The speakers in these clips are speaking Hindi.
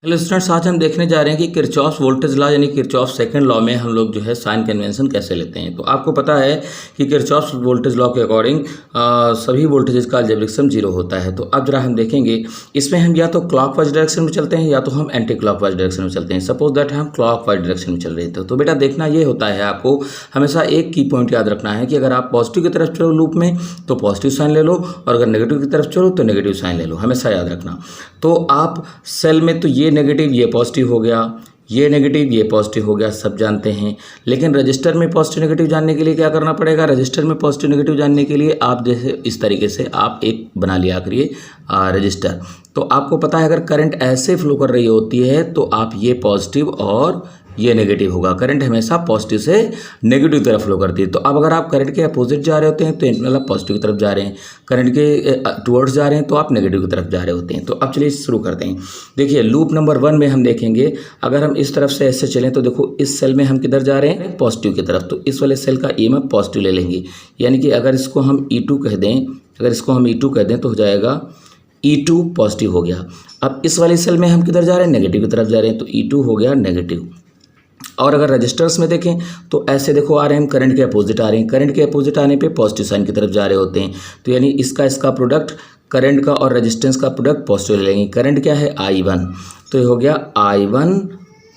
हेलो स्टूडेंट्स, आज हम देखने जा रहे हैं कि किरचॉफ वोल्टेज लॉ यानी किरचॉफ सेकंड लॉ में हम लोग जो है साइन कन्वेंशन कैसे लेते हैं। तो आपको पता है कि किरचॉफ वोल्टेज लॉ के अकॉर्डिंग सभी वोल्टेजेस का अलजेब्रिक सम 0 होता है। तो अब जरा हम देखेंगे, इसमें हम या तो क्लॉकवाइज डायरेक्शन में चलते हैं या तो हम एंटी क्लॉकवाइज डायरेक्शन में चलते हैं। सपोज दैट हम क्लॉकवाइज डायरेक्शन में चल रहे थे तो बेटा देखना ये होता है, आपको हमेशा एक की पॉइंट याद रखना है कि अगर आप पॉजिटिव की तरफ चलो लूप में तो पॉजिटिव साइन ले लो, और अगर नेगेटिव की तरफ चलो तो नेगेटिव साइन ले लो, हमेशा याद रखना। तो आप सेल में तो ये नेगेटिव ये पॉजिटिव हो गया, ये नेगेटिव ये पॉजिटिव हो गया, सब जानते हैं। लेकिन रजिस्टर में पॉजिटिव नेगेटिव जानने के लिए क्या करना पड़ेगा? रजिस्टर में पॉजिटिव नेगेटिव जानने के लिए आप जैसे इस तरीके से आप एक बना लिया करिए रजिस्टर। तो आपको पता है अगर करंट ऐसे फ्लो कर रही होती है तो आप ये पॉजिटिव और ये नेगेटिव होगा। करंट हमेशा पॉजिटिव से नेगेटिव तरफ फ्लो करती है। तो अब अगर आप करंट के अपोजिट जा रहे होते हैं तो मतलब पॉजिटिव की तरफ जा रहे हैं, करंट के टुवर्ड्स जा रहे हैं तो आप नेगेटिव की तरफ जा रहे होते हैं। तो अब चलिए शुरू करते हैं। देखिए लूप नंबर 1 में हम देखेंगे, अगर हम इस तरफ से ऐसे चलें तो देखो इस सेल में हम किधर जा रहे हैं? पॉजिटिव की तरफ। तो इस वाले सेल का ईएमएफ पॉजिटिव ले लेंगे, यानी कि अगर इसको हम E2 कह दें, अगर इसको हम E2 कह दें तो हो जाएगा E2 पॉजिटिव हो गया। अब इस वाले सेल में हम किधर जा रहे हैं? नेगेटिव की तरफ जा रहे हैं, तो E2 हो गया नेगेटिव। और अगर रजिस्टर्स में देखें तो ऐसे देखो आ रहे हैं, हम करंट के अपोजिट आ रहे हैं, करंट के अपोजिट आने पे पॉजिटिव साइन की तरफ जा रहे होते हैं। तो यानी इसका प्रोडक्ट, करंट का और रेजिस्टेंस का प्रोडक्ट पॉजिटिव ले लेंगे। करंट क्या है? I1, तो ये हो गया I1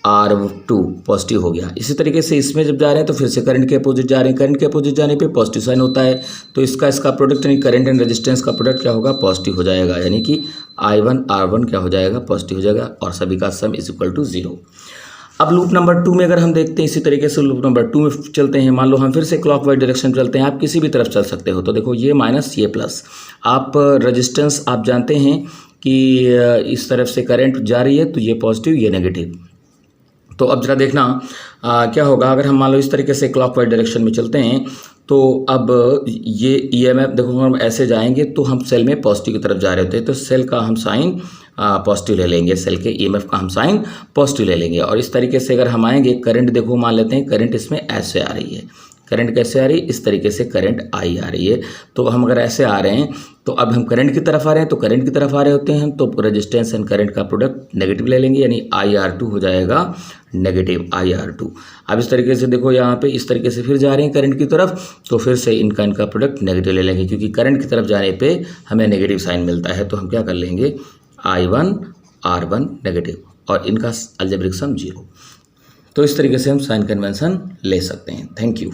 R2 पॉजिटिव हो गया। इसी तरीके से इसमें जब जा रहे हैं तो फिर से करंट के अपोजिट जा रहे हैं, करंट के अपोजिट जाने पे पॉजिटिव साइन होता है, तो इसका प्रोडक्ट यानी करंट एंड रेजिस्टेंस का प्रोडक्ट क्या होगा? पॉजिटिव हो जाएगा, यानी कि I1 R1 क्या हो जाएगा? पॉजिटिव हो जाएगा, और सभी का सम इज इक्वल टू 0। अब लूप नंबर 2 में अगर हम देखते हैं, इसी तरीके से लूप नंबर 2 में चलते हैं। मान लो हम फिर से क्लॉकवाइज डायरेक्शन में चलते हैं, आप किसी भी तरफ चल सकते हो। तो देखो ये माइनस ये प्लस, आप रेजिस्टेंस आप जानते हैं कि इस तरफ से करंट जा रही है तो ये पॉजिटिव ये नेगेटिव। तो अब जरा देखना क्या होगा अगर हम मान लो इस तरीके से क्लॉकवाइज डायरेक्शन में चलते हैं। तो अब ये ईएमएफ देखो, हम ऐसे जाएंगे तो हम सेल में पॉजिटिव की तरफ जा रहे होते हैं, तो सेल का हम साइन पॉजिटिव ले लेंगे, सेल के ईएमएफ का हम साइन पॉजिटिव ले लेंगे। और इस तरीके से अगर हम आएंगे, करंट देखो मान लेते हैं करंट इसमें ऐसे आ रही है, करंट कैसे आ रही है? इस तरीके से करंट आई आ रही है। तो हम अगर ऐसे आ रहे हैं तो अब हम करंट की तरफ आ रहे हैं, तो करंट की तरफ आ रहे होते हैं तो रेजिस्टेंस एंड करंट का प्रोडक्ट नेगेटिव ले लेंगे, यानी IR2 हो जाएगा नेगेटिव IR2। अब इस तरीके से देखो यहाँ पे इस तरीके से फिर जा रहे हैं करंट की तरफ, तो फिर से इनका प्रोडक्ट नेगेटिव ले लेंगे, क्योंकि करंट की तरफ जाने पे हमें नेगेटिव साइन मिलता है। तो हम क्या कर लेंगे? I1 R1 नेगेटिव, और इनका अलजेब्रिक सम 0। तो इस तरीके से हम साइन कन्वेंशन ले सकते हैं। Thank you.